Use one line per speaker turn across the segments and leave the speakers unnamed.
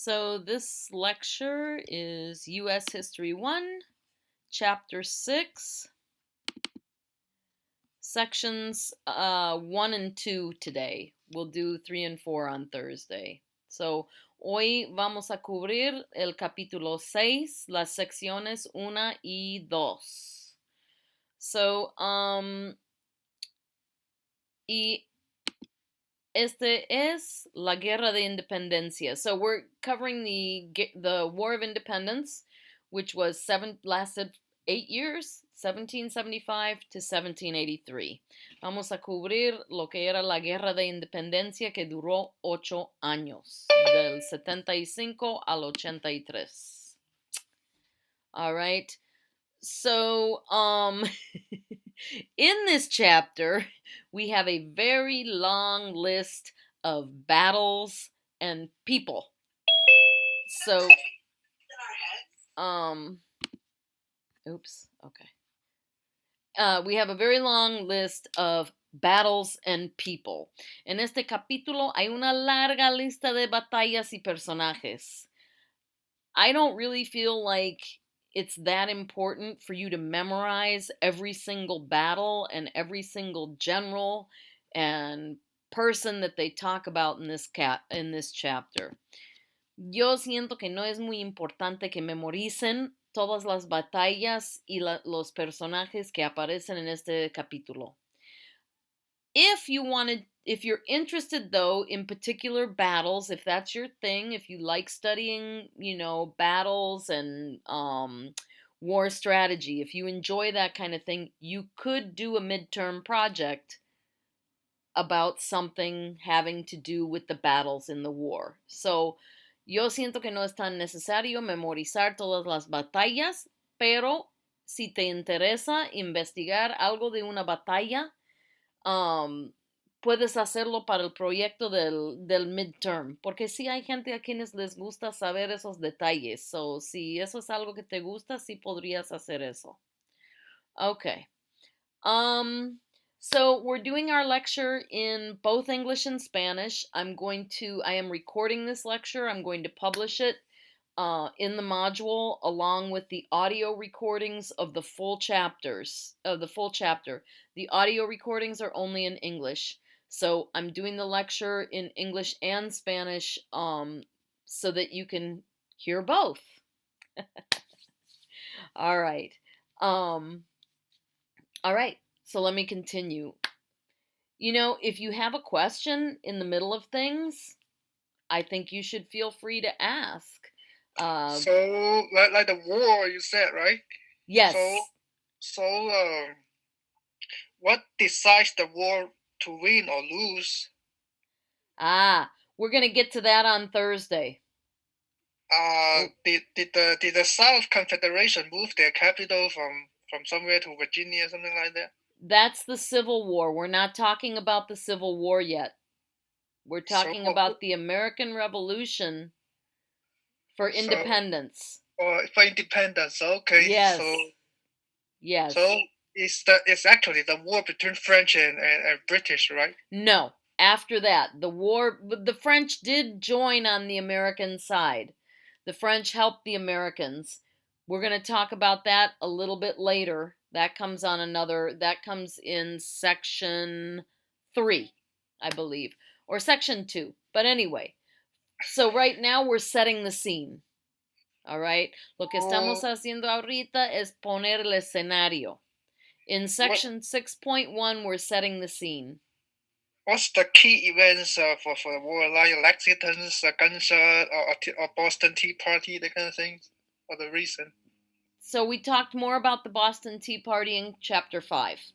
So this lecture is U.S. History 1, Chapter 6, Sections 1 and 2 today. We'll do 3 and 4 on Thursday. So, hoy vamos a cubrir el capítulo 6, las secciones 1 y 2. So, y este es la Guerra de Independencia. So we're covering the War of Independence, which lasted 8 years, 1775 to 1783. Vamos a cubrir lo que era la Guerra de Independencia, que duró 8 años, del 75 al 83. All right. So, in this chapter, we have a very long list of battles and people. So, we have a very long list of battles and people. En este capítulo hay una larga lista de batallas y personajes. I don't really feel like it's that important for you to memorize every single battle and every single general and person that they talk about in this chapter. Yo siento que no es muy importante que memoricen todas las batallas y los personajes que aparecen en este capítulo. If you're interested though in particular battles, if that's your thing, if you like studying, battles and war strategy, if you enjoy that kind of thing, you could do a midterm project about something having to do with the battles in the war. So, yo siento que no es tan necesario memorizar todas las batallas, pero si te interesa investigar algo de una batalla, puedes hacerlo para el proyecto del midterm, porque sí hay gente a quienes les gusta saber esos detalles. So, si eso es algo que te gusta, sí podrías hacer eso. Okay. So we're doing our lecture in both English and Spanish. I am recording this lecture. I'm going to publish it in the module along with the audio recordings of the full chapter. The audio recordings are only in English. So I'm doing the lecture in English and Spanish so that you can hear both. All right. All right. So let me continue. If you have a question in the middle of things, I think you should feel free to ask.
So, like the war you said, right?
Yes.
So, what decides the war to win or lose?
We're gonna get to that on Thursday.
Did the South Confederation move their capital from somewhere to Virginia, something like that?
That's the Civil War. We're not talking about the Civil War yet. We're talking about the American Revolution for independence.
For independence, okay.
Yes. Yes.
So it's actually the war between French and British, right?
No. After that, the French did join on the American side. The French helped the Americans. We're going to talk about that a little bit later. That comes in section 3, I believe, or section 2. But anyway, so right now we're setting the scene. All right? Lo que estamos haciendo ahorita es poner el escenario. In section 6.1, we're setting the scene.
What's the key events for the war, like Lexington's gunshot or Boston Tea Party, that kind of things, or the reason?
So we talked more about the Boston Tea Party in chapter 5.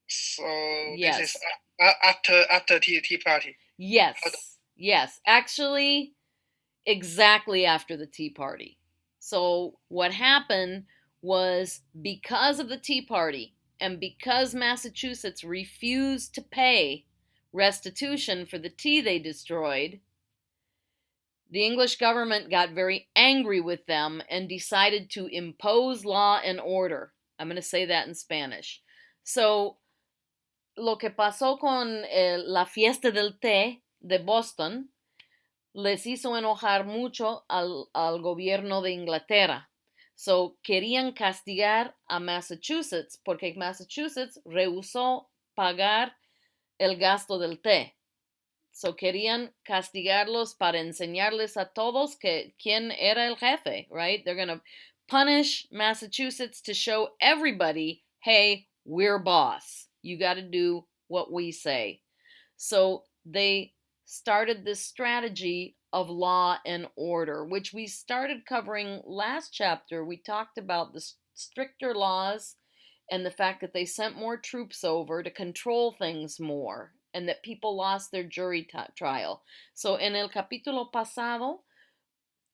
So yes. This is after Tea Party.
Yes. Actually, exactly after the Tea Party. So what happened was, because of the Tea Party and because Massachusetts refused to pay restitution for the tea they destroyed, the English government got very angry with them and decided to impose law and order. I'm going to say that in Spanish. So, lo que pasó con la fiesta del té de Boston, les hizo enojar mucho al gobierno de Inglaterra. So, querían castigar a Massachusetts porque Massachusetts rehusó pagar el gasto del té. So, querían castigarlos para enseñarles a todos que quién era el jefe, right? They're going to punish Massachusetts to show everybody, hey, we're boss. You got to do what we say. So they started this strategy of law and order, which we started covering last chapter. We talked about the stricter laws and the fact that they sent more troops over to control things more and that people lost their jury trial. So en el capítulo pasado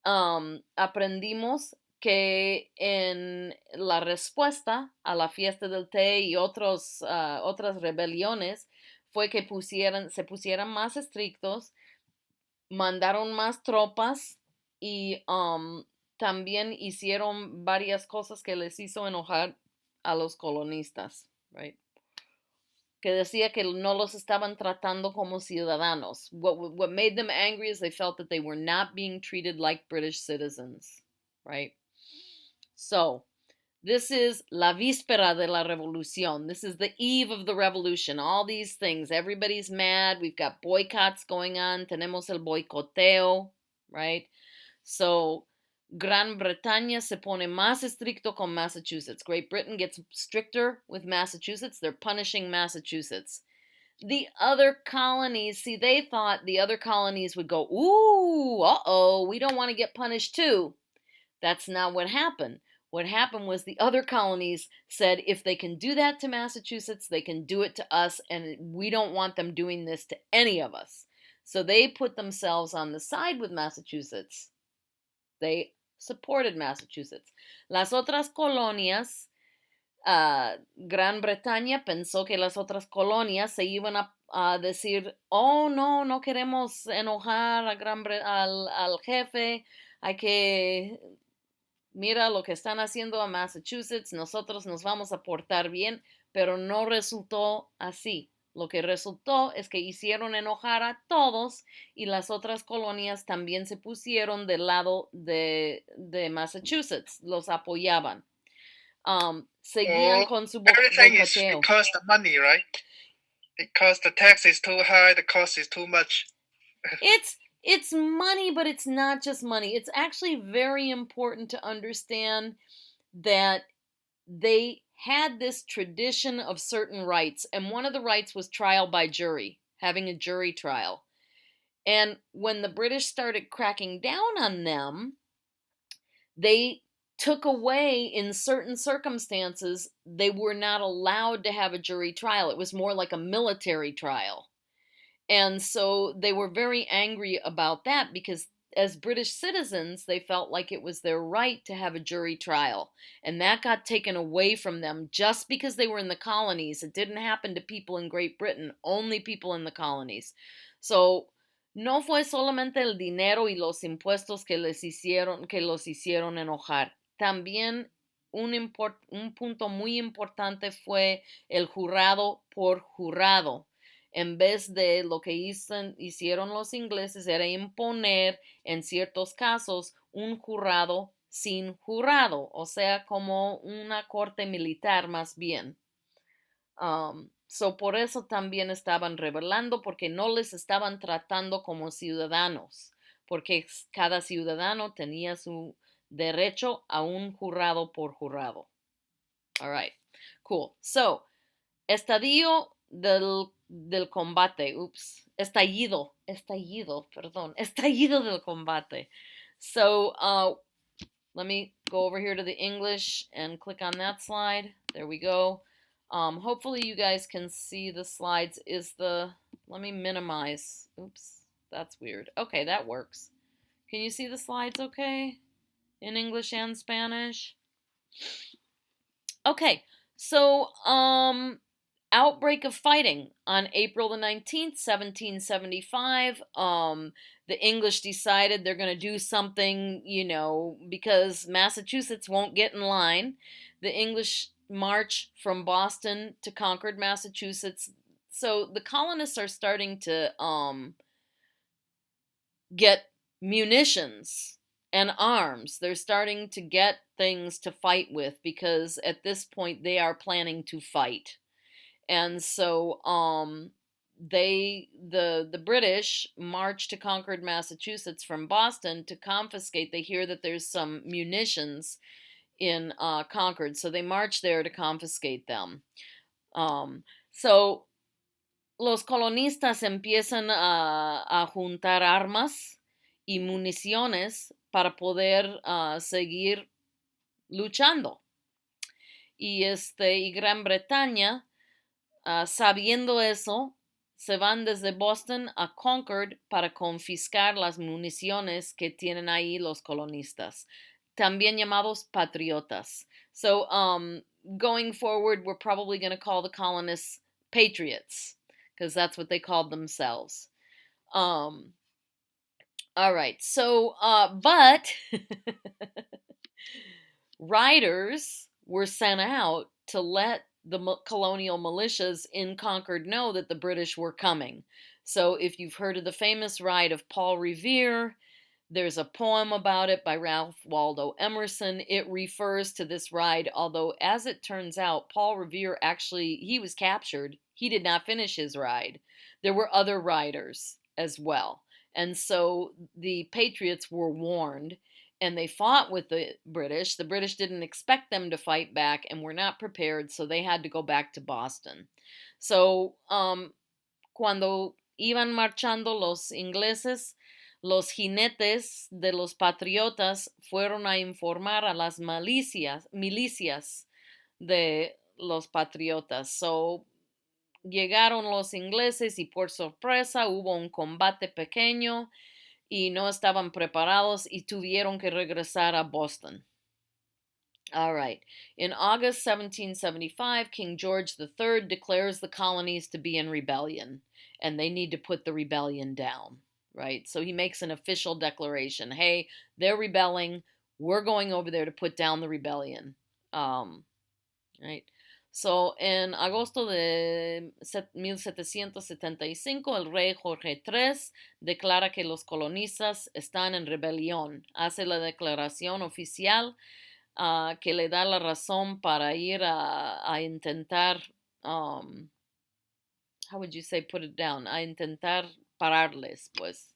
aprendimos que en la respuesta a la fiesta del té y otras rebeliones fue que se pusieran más estrictos, mandaron más tropas y también hicieron varias cosas que les hizo enojar a los colonistas, right? Que decía que no los estaban tratando como ciudadanos. What made them angry is they felt that they were not being treated like British citizens, right? So, this is la víspera de la revolución. This is the eve of the revolution. All these things. Everybody's mad. We've got boycotts going on. Tenemos el boicoteo, right? So, Gran Bretaña se pone más estricto con Massachusetts. Great Britain gets stricter with Massachusetts. They're punishing Massachusetts. The other colonies, see, they thought the other colonies would go, ooh, uh-oh, we don't want to get punished too. That's not what happened. What happened was the other colonies said if they can do that to Massachusetts, they can do it to us, and we don't want them doing this to any of us. So they put themselves on the side with Massachusetts. They supported Massachusetts. Las otras colonias, Gran Bretaña pensó que las otras colonias se iban a decir, oh, no, no queremos enojar al jefe, hay que, mira lo que están haciendo a Massachusetts, nosotros nos vamos a portar bien, pero no resultó así. Lo que resultó es que hicieron enojar a todos y las otras colonias también se pusieron del lado de Massachusetts, los apoyaban. Seguían con su
everything is
boicoteo.
because the money, right? Because the tax is too high, the cost is too much.
It's money, but it's not just money. It's actually very important to understand that they had this tradition of certain rights, and one of the rights was trial by jury, having a jury trial. And when the British started cracking down on them, they took away, in certain circumstances, they were not allowed to have a jury trial. It was more like a military trial. And so they were very angry about that because as British citizens, they felt like it was their right to have a jury trial. And that got taken away from them just because they were in the colonies. It didn't happen to people in Great Britain, only people in the colonies. So no fue solamente el dinero y los impuestos que los hicieron enojar. También un punto muy importante fue el jurado por jurado. En vez de lo que hicieron los ingleses era imponer en ciertos casos un jurado sin jurado, o sea, como una corte militar más bien. So por eso también estaban rebelando, porque no les estaban tratando como ciudadanos, porque cada ciudadano tenía su derecho a un jurado por jurado. All right, cool. So, estadio del combate, estallido del combate. So, let me go over here to the English and click on that slide. There we go. Hopefully you guys can see the slides. Let me minimize. Oops, that's weird. Okay, that works. Can you see the slides okay? In English and Spanish? Okay, so, outbreak of fighting on April the 19th, 1775. The English decided they're going to do something, because Massachusetts won't get in line. The English march from Boston to Concord, Massachusetts. So the colonists are starting to get munitions and arms. They're starting to get things to fight with because at this point they are planning to fight. And so the British march to Concord, Massachusetts from Boston to confiscate. They hear that there's some munitions in Concord, so they march there to confiscate them. So los colonistas empiezan a juntar armas y municiones para poder seguir luchando. Y Gran Bretaña, sabiendo eso, se van desde Boston a Concord para confiscar las municiones que tienen ahí los colonistas, también llamados patriotas. So, going forward, we're probably going to call the colonists patriots because that's what they called themselves. All right. So, but riders were sent out to let the colonial militias in Concord know that the British were coming. So, if you've heard of the famous ride of Paul Revere, there's a poem about it by Ralph Waldo Emerson. It refers to this ride, although as it turns out, Paul Revere actually, he was captured. He did not finish his ride. There were other riders as well. And so the Patriots were warned and they fought with the British. The British didn't expect them to fight back and were not prepared, so they had to go back to Boston. So, cuando iban marchando los ingleses, los jinetes de los patriotas fueron a informar a las milicias de los patriotas. So, llegaron los ingleses y por sorpresa hubo un combate pequeño y no estaban preparados y tuvieron que regresar a Boston. All right. In August 1775, King George III declares the colonies to be in rebellion, and they need to put the rebellion down, right? So he makes an official declaration. Hey, they're rebelling. We're going over there to put down the rebellion. Right? So, en agosto de 1775, el rey Jorge III declara que los colonistas están en rebelión. Hace la declaración oficial que le da la razón para ir a intentar, how would you say, put it down? A intentar pararles, pues.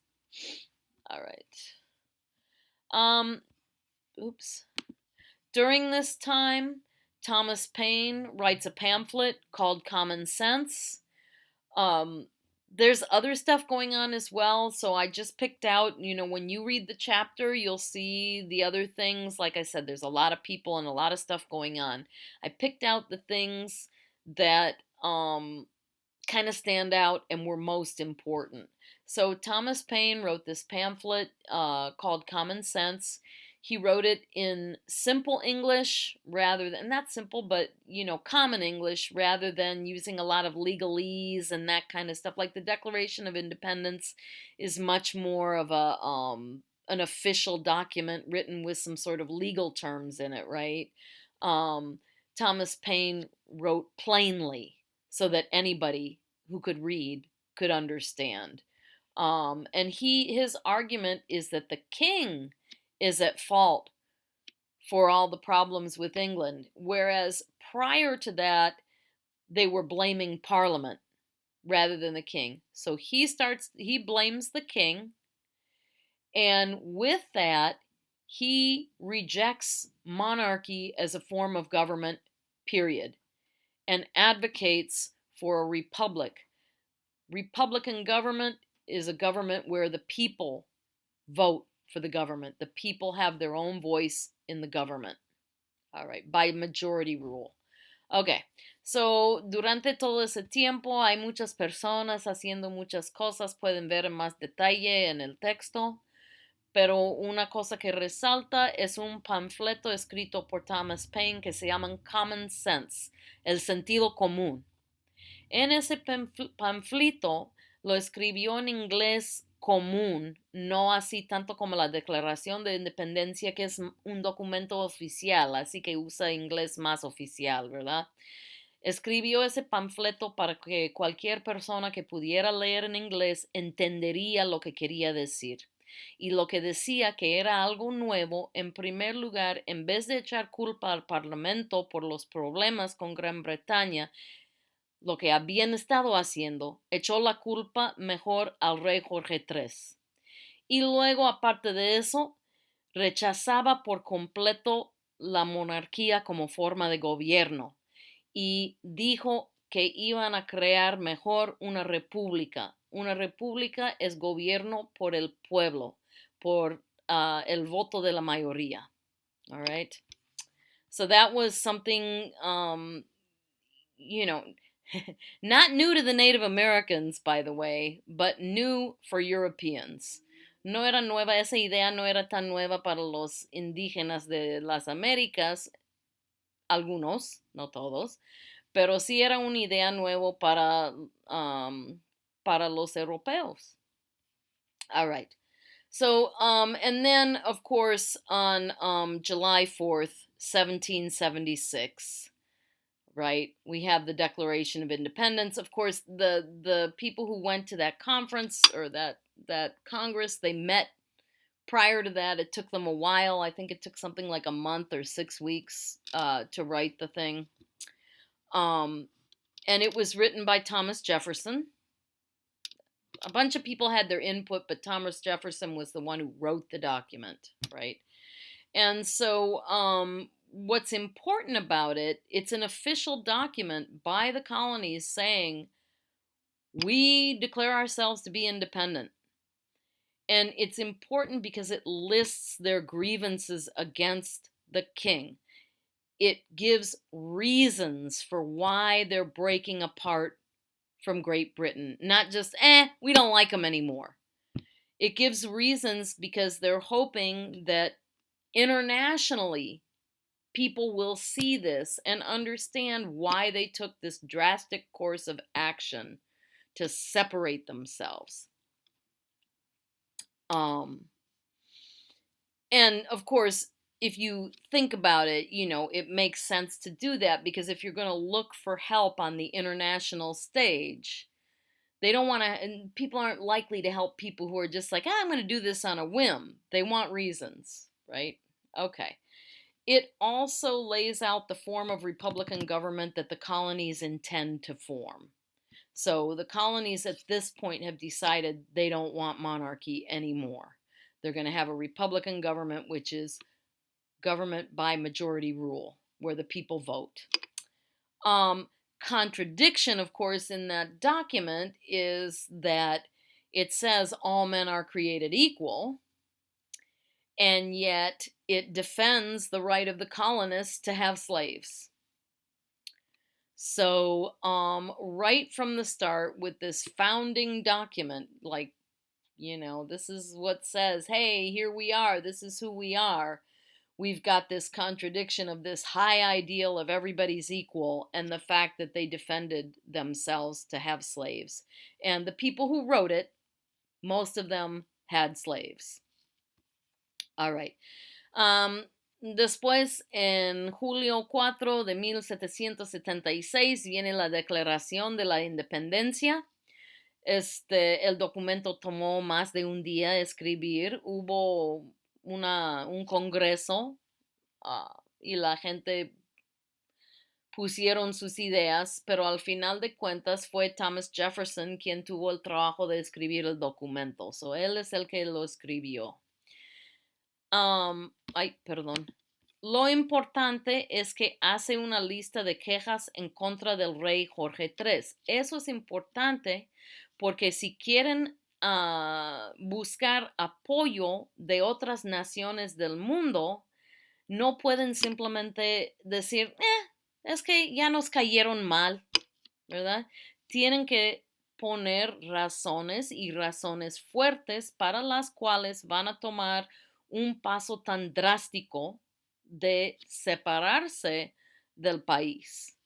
All right. Oops. During this time, Thomas Paine writes a pamphlet called Common Sense. There's other stuff going on as well, so I just picked out, when you read the chapter, you'll see the other things. Like I said, there's a lot of people and a lot of stuff going on. I picked out the things that kind of stand out and were most important. So Thomas Paine wrote this pamphlet called Common Sense. He wrote it in simple English rather than, not simple, but, common English rather than using a lot of legalese and that kind of stuff. Like the Declaration of Independence is much more of an official document written with some sort of legal terms in it, right? Thomas Paine wrote plainly so that anybody who could read could understand. And his argument is that the king is at fault for all the problems with England, whereas prior to that, they were blaming Parliament rather than the king. So he blames the king, and with that, he rejects monarchy as a form of government, period, and advocates for a republic. Republican government is a government where the people vote for the government. The people have their own voice in the government. All right, by majority rule. Okay, so durante todo ese tiempo hay muchas personas haciendo muchas cosas. Pueden ver en más detalle en el texto. Pero una cosa que resalta es un panfleto escrito por Thomas Paine que se llama Common Sense, el sentido común. En ese panfleto lo escribió en inglés común, no así tanto como la Declaración de Independencia, que es un documento oficial, así que usa inglés más oficial, ¿verdad? Escribió ese panfleto para que cualquier persona que pudiera leer en inglés entendería lo que quería decir. Y lo que decía que era algo nuevo, en primer lugar, en vez de echar culpa al Parlamento por los problemas con Gran Bretaña, lo que habían estado haciendo, echó la culpa mejor al rey Jorge III. Y luego, aparte de eso, rechazaba por completo la monarquía como forma de gobierno y dijo que iban a crear mejor una república. Una república es gobierno por el pueblo, por el voto de la mayoría. All right. So that was something, you know, not new to the Native Americans, by the way, but new for Europeans. No era nueva, esa idea no era tan nueva para los indígenas de las Américas, algunos, no todos, pero sí era una idea nueva para los europeos. All right. So, and then, of course, on July 4th, 1776, right, we have the Declaration of Independence. Of course, the people who went to that conference or that Congress, they met prior to that. It took them a while. I think it took something like a month or 6 weeks to write the thing. And it was written by Thomas Jefferson. A bunch of people had their input, but Thomas Jefferson was the one who wrote the document, right? And so what's important about it, it's an official document by the colonies saying, we declare ourselves to be independent. And it's important because it lists their grievances against the king. It gives reasons for why they're breaking apart from Great Britain. Not just, we don't like them anymore. It gives reasons because they're hoping that internationally people will see this and understand why they took this drastic course of action to separate themselves. And of course, if you think about it, it makes sense to do that because if you're going to look for help on the international stage, they don't want to, and people aren't likely to help people who are just like, I'm going to do this on a whim. They want reasons, right? Okay. It also lays out the form of Republican government that the colonies intend to form. So the colonies at this point have decided they don't want monarchy anymore. They're going to have a Republican government, which is government by majority rule, where the people vote. Contradiction, of course, in that document is that it says all men are created equal, and yet it defends the right of the colonists to have slaves. So, right from the start with this founding document, like, this is what says, hey, here we are, this is who we are. We've got this contradiction of this high ideal of everybody's equal and the fact that they defended themselves to have slaves. And the people who wrote it, most of them had slaves. All right. Después, en julio 4 de 1776, viene la Declaración de la Independencia. El documento tomó más de un día escribir. Hubo un congreso y la gente pusieron sus ideas, pero al final de cuentas fue Thomas Jefferson quien tuvo el trabajo de escribir el documento. So, él es el que lo escribió. Perdón. Lo importante es que hace una lista de quejas en contra del rey Jorge III. Eso es importante porque si quieren buscar apoyo de otras naciones del mundo, no pueden simplemente decir, es que ya nos cayeron mal, ¿verdad? Tienen que poner razones y razones fuertes para las cuales van a tomar un paso tan drástico de separarse del país.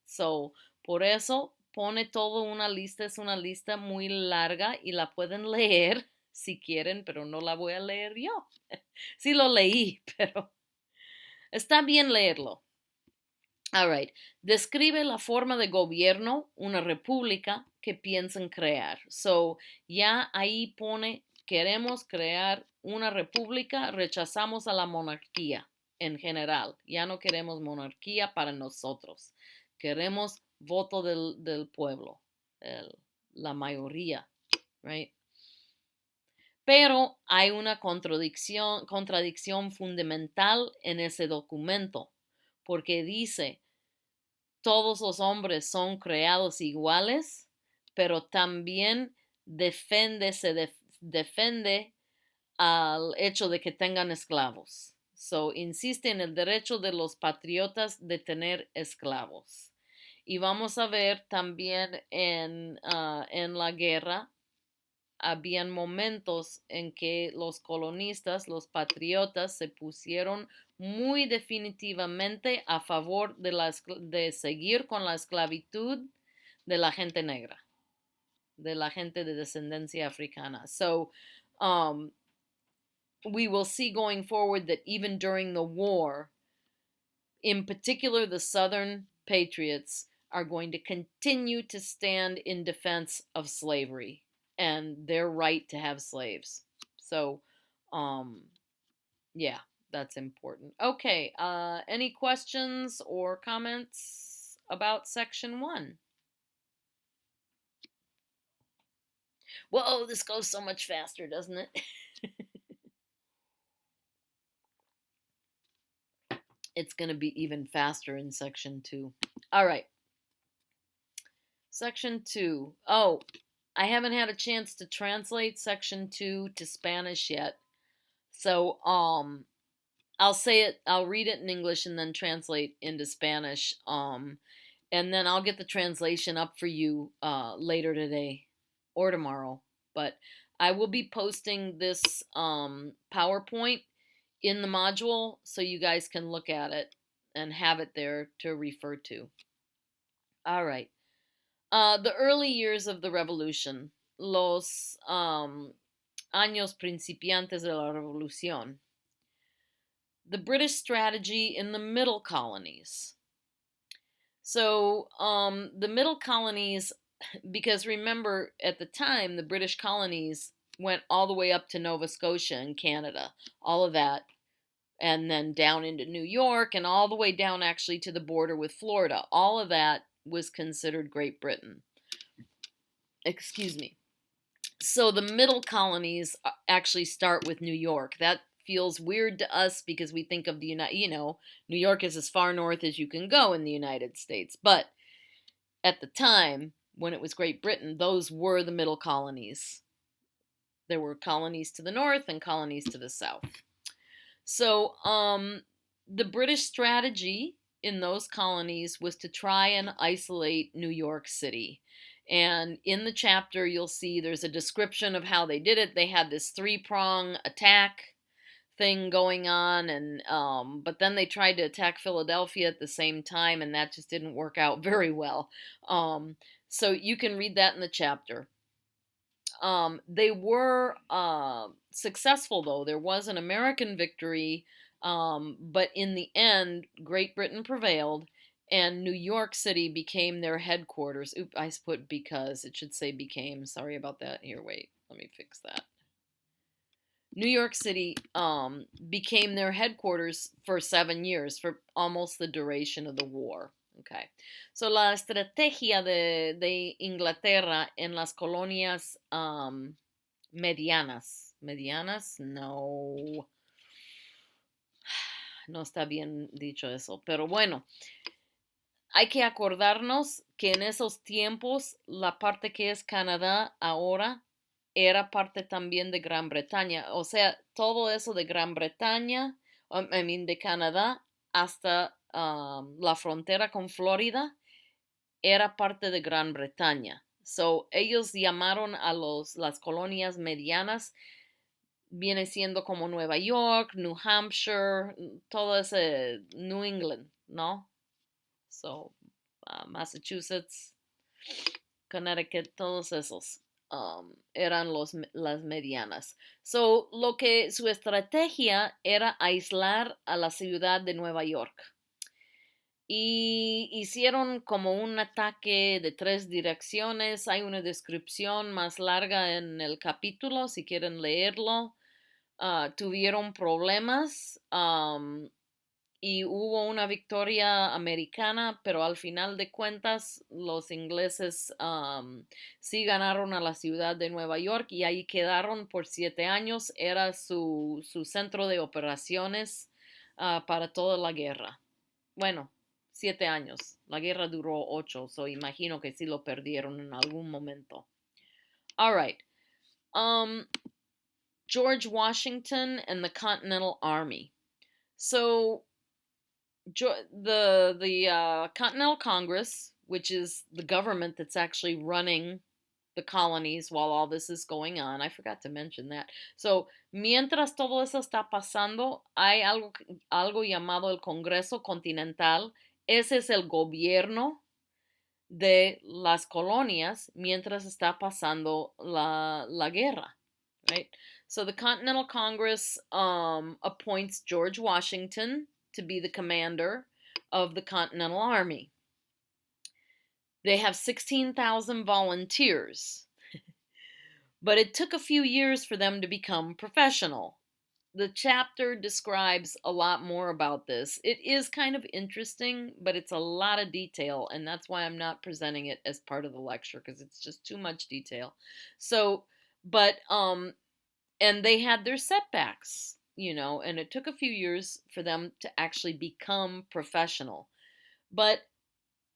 So, por eso pone todo una lista, es una lista muy larga y la pueden leer si quieren, pero no la voy a leer yo. Sí lo leí, pero está bien leerlo. All right. Describe la forma de gobierno, una república que piensan crear. So, ya ahí pone queremos crear una república, rechazamos a la monarquía en general. Ya no queremos monarquía para nosotros. Queremos voto del pueblo, la mayoría, right? Pero hay una contradicción fundamental en ese documento, porque dice, todos los hombres son creados iguales, pero también defiende al hecho de que tengan esclavos. So, insiste en el derecho de los patriotas de tener esclavos. Y vamos a ver también en la guerra, habían momentos en que los colonistas, los patriotas, se pusieron muy definitivamente a favor de seguir con la esclavitud de la gente negra, de la gente de descendencia africana. So, we will see going forward that even during the war, in particular the Southern patriots, are going to continue to stand in defense of slavery and their right to have slaves. So, yeah, that's important. Okay, any questions or comments about section 1? Whoa, this goes so much faster, doesn't it? It's going to be even faster in section 2. All right. Section 2. Oh, I haven't had a chance to translate section 2 to Spanish yet. So, I'll say it, I'll read it in English and then translate into Spanish. And then I'll get the translation up for you later today or tomorrow. But I will be posting this PowerPoint in the module so you guys can look at it and have it there to refer to. All right. The early years of the revolution, los años principiantes de la revolución. The British strategy in the middle colonies. So, the middle colonies, because remember, at the time, the British colonies went all the way up to Nova Scotia and Canada, all of that, and then down into New York, and all the way down actually to the border with Florida. All of that was considered Great Britain. Excuse me. So the middle colonies actually start with New York. That feels weird to us because we think of the New York is as far north as you can go in the United States. But at the time, when it was Great Britain, those were the middle colonies. There were colonies to the north and colonies to the south. So, the British strategy in those colonies was to try and isolate New York City. And in the chapter, you'll see there's a description of how they did it. They had this 3-prong attack thing going on, and but then they tried to attack Philadelphia at the same time, and that just didn't work out very well. So you can read that in the chapter. They were successful, though. There was an American victory, but in the end, Great Britain prevailed, and New York City became their headquarters. Oop, I put because. It should say became. Sorry about that. Here, wait. Let me fix that. New York City became their headquarters for 7 years, for almost the duration of the war. Okay. So la estrategia de Inglaterra en las colonias medianas. Medianas, no. No está bien dicho eso. Pero bueno, hay que acordarnos que en esos tiempos la parte que es Canadá ahora era parte también de Gran Bretaña. O sea, todo eso de Gran Bretaña, de Canadá hasta la frontera con Florida era parte de Gran Bretaña. So, ellos llamaron a las colonias medianas, viene siendo como Nueva York, New Hampshire, todo ese New England, ¿no? So, Massachusetts, Connecticut, todos esos eran las medianas. So, su estrategia era aislar a la ciudad de Nueva York. y hicieron como un ataque de 3 direcciones. Hay una descripción más larga en el capítulo, si quieren leerlo. Tuvieron problemas y hubo una victoria americana, pero al final de cuentas los ingleses sí ganaron a la ciudad de Nueva York y ahí quedaron por 7 años. Era su centro de operaciones para toda la guerra. Bueno, 7 años. La guerra duró 8, so imagino que sí lo perdieron en algún momento. All right. George Washington and the Continental Army. So the Continental Congress, which is the government that's actually running the colonies while all this is going on. I forgot to mention that. So, mientras todo eso está pasando, hay algo llamado el Congreso Continental. Ese es el gobierno de las colonias mientras está pasando la guerra, right? So the Continental Congress appoints George Washington to be the commander of the Continental Army. They have 16,000 volunteers, but it took a few years for them to become professional. The chapter describes a lot more about this. It is kind of interesting, but it's a lot of detail, and that's why I'm not presenting it as part of the lecture because it's just too much detail. So, but and they had their setbacks, and it took a few years for them to actually become professional. But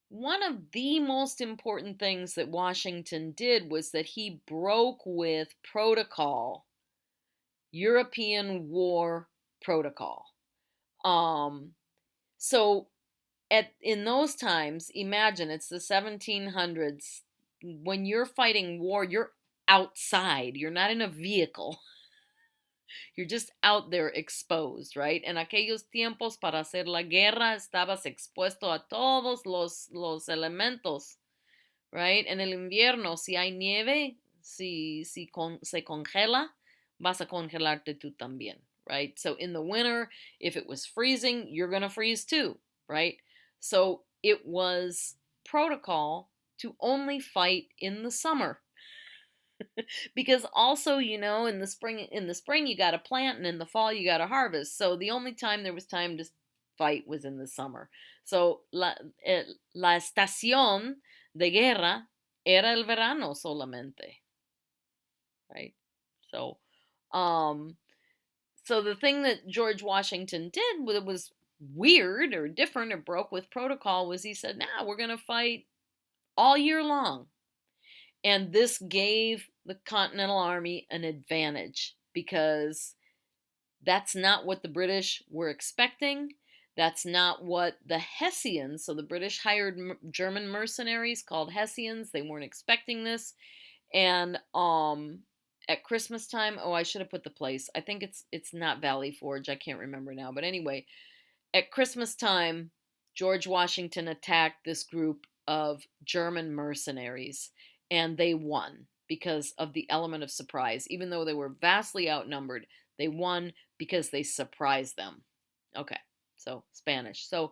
one of the most important things that Washington did was that he broke with protocol, European war protocol. So in those times, imagine it's the 1700s. When you're fighting war, you're outside. You're not in a vehicle. You're just out there exposed, right? En aquellos tiempos, para hacer la guerra, estabas expuesto a todos los elementos, right? En el invierno, si hay nieve, si se congela, vas a congelarte tú también, right? So in the winter, if it was freezing, you're going to freeze too, right? So it was protocol to only fight in the summer. Because also, in the spring you got to plant, and in the fall you got to harvest. So the only time there was time to fight was in the summer. So la estación de guerra era el verano solamente, right? So, so the thing that George Washington did, that was weird or different or broke with protocol, was he said, "Nah, we're gonna fight all year long." And this gave the Continental Army an advantage because that's not what the British were expecting. That's not what the Hessians, so the British hired German mercenaries called Hessians. They weren't expecting this. And at Christmas time, oh, I should have put the place. I think it's not Valley Forge. I can't remember now. But anyway, at Christmas time, George Washington attacked this group of German mercenaries, and they won because of the element of surprise. Even though they were vastly outnumbered, they won because they surprised them. Okay, so Spanish. So,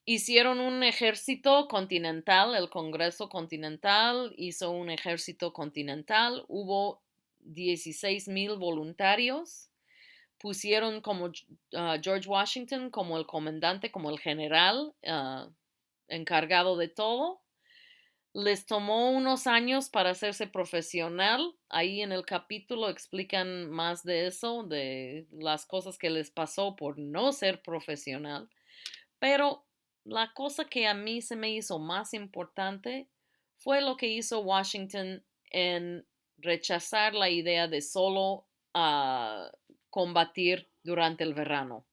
hicieron un ejército continental, el Congreso Continental hizo un ejército continental, hubo 16,000 voluntarios. Pusieron como George Washington como el comandante, como el general encargado de todo. Les tomó unos años para hacerse profesional. Ahí en el capítulo explican más de eso, de las cosas que les pasó por no ser profesional. Pero la cosa que a mí se me hizo más importante fue lo que hizo Washington en rechazar la idea de solo combatir durante el verano.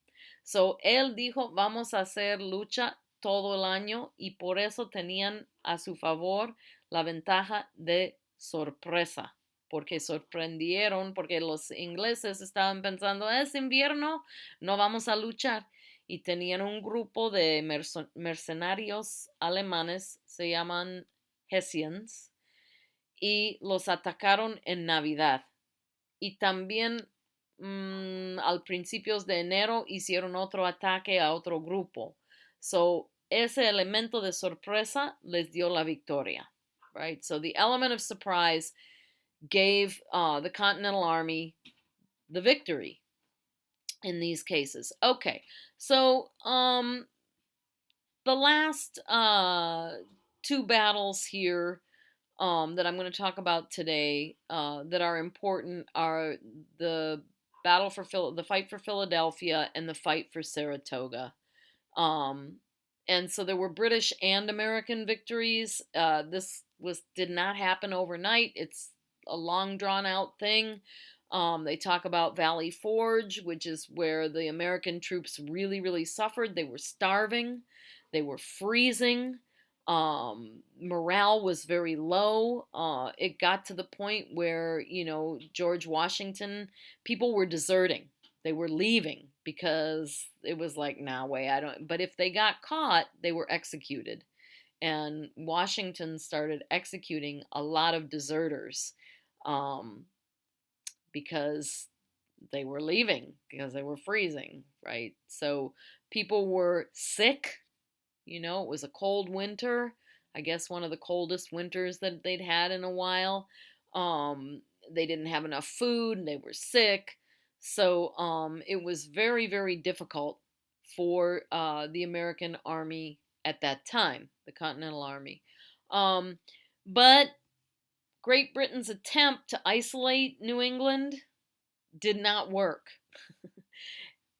So, él dijo, vamos a hacer lucha todo el año, y por eso tenían a su favor la ventaja de sorpresa, porque sorprendieron, porque los ingleses estaban pensando, es invierno, no vamos a luchar. Y tenían un grupo de mercenarios alemanes, se llaman Hessians, y los atacaron en Navidad. Y también al principios de enero hicieron otro ataque a otro grupo. So, ese elemento de sorpresa les dio la victoria, right? So the element of surprise gave the Continental Army the victory in these cases. Okay, so the last two battles here that I'm going to talk about today that are important are the the fight for Philadelphia and the fight for Saratoga. Um, and so there were British and American victories. This did not happen overnight. It's a long drawn out thing. They talk about Valley Forge, which is where the American troops really, really suffered. They were starving, they were freezing. Morale was very low. It got to the point where, George Washington, people were deserting, they were leaving because it was like, nah, wait, I don't. But if they got caught, they were executed. And Washington started executing a lot of deserters um, because they were leaving, because they were freezing, right? So people were sick. It was a cold winter. I guess one of the coldest winters that they'd had in a while. They didn't have enough food. They were sick. So it was very, very difficult for the American Army at that time, the Continental Army. But Great Britain's attempt to isolate New England did not work.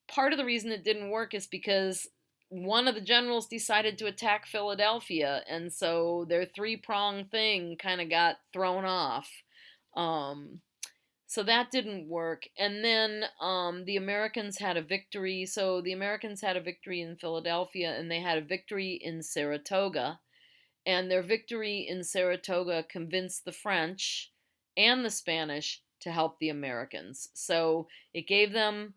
Part of the reason it didn't work is because one of the generals decided to attack Philadelphia, and so their three-pronged thing kind of got thrown off. Um, so that didn't work. And then the Americans had a victory. So the Americans had a victory in Philadelphia, and they had a victory in Saratoga. And their victory in Saratoga convinced the French and the Spanish to help the Americans. So it gave them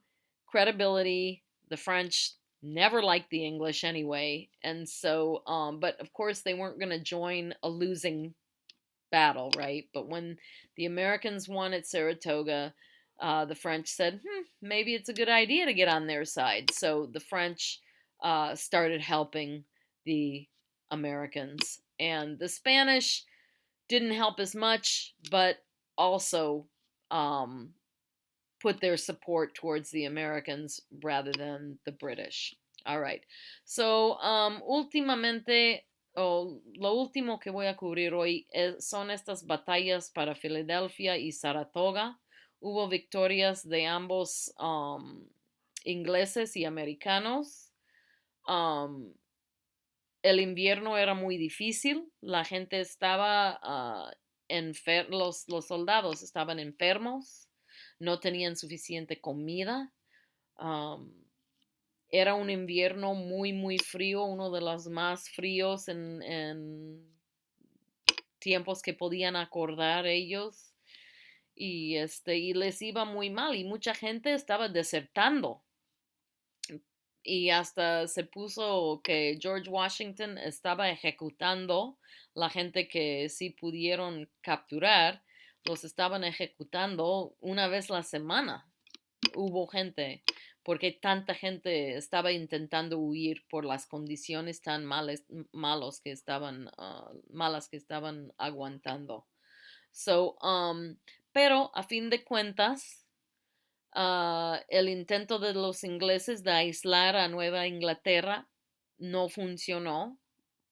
credibility. The French never liked the English anyway. And so, but of course, they weren't going to join a losing battle, right? But when the Americans won at Saratoga, the French said, maybe it's a good idea to get on their side. So the French started helping the Americans. And the Spanish didn't help as much, but also put their support towards the Americans rather than the British. All right. So, últimamente, lo último que voy a cubrir hoy son estas batallas para Filadelfia y Saratoga. Hubo victorias de ambos ingleses y americanos. El invierno era muy difícil. La gente estaba los soldados estaban enfermos, no tenían suficiente comida. Era un invierno muy, muy frío, uno de los más fríos en tiempos que podían acordar ellos. Y les iba muy mal y mucha gente estaba desertando. Y hasta se puso que George Washington estaba ejecutando la gente que sí pudieron capturar, los estaban ejecutando una vez a la semana. Hubo gente, porque tanta gente estaba intentando huir por las condiciones tan malas que estaban aguantando. So, pero a fin de cuentas, el intento de los ingleses de aislar a Nueva Inglaterra no funcionó.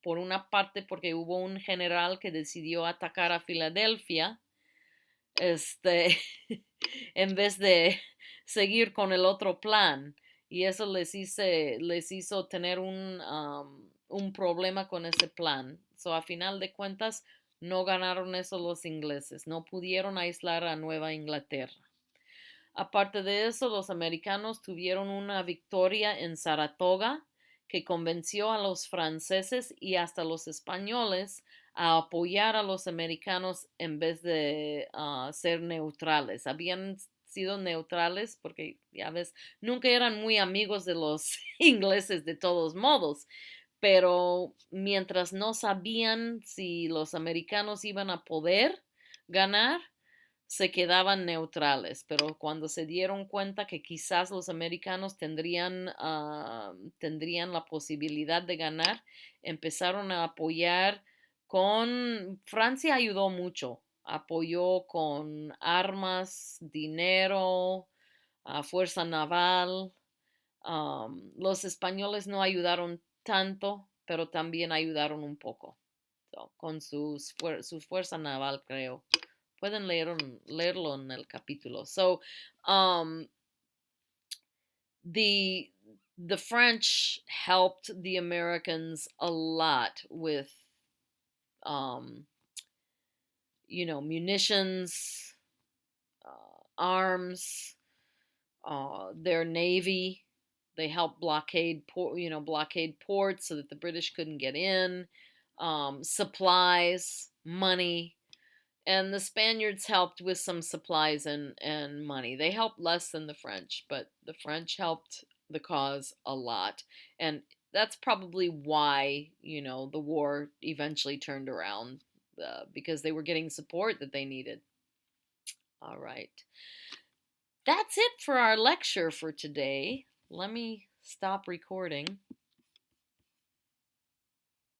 Por una parte, porque hubo un general que decidió atacar a Filadelfia, en vez de seguir con el otro plan. Y eso les hizo tener un problema con ese plan. So, a final de cuentas, no ganaron eso los ingleses. No pudieron aislar a Nueva Inglaterra. Aparte de eso, los americanos tuvieron una victoria en Saratoga que convenció a los franceses y hasta los españoles a apoyar a los americanos en vez de ser neutrales. Habían sido neutrales porque, ya ves, nunca eran muy amigos de los ingleses de todos modos, pero mientras no sabían si los americanos iban a poder ganar, se quedaban neutrales, pero cuando se dieron cuenta que quizás los americanos tendrían la posibilidad de ganar, empezaron a apoyar con... Francia ayudó mucho, apoyó con armas, dinero, fuerza naval. Los españoles no ayudaron tanto, pero también ayudaron un poco. So, con su fuerza naval, creo. Pueden leerlo en el capítulo. So, um, the the French helped the Americans a lot with, um, munitions, arms, their navy. They helped blockade ports so that the British couldn't get in. Supplies, money, and the Spaniards helped with some supplies and money. They helped less than the French, but the French helped the cause a lot. And that's probably why, the war eventually turned around, because they were getting support that they needed. All right. That's it for our lecture for today. Let me stop recording.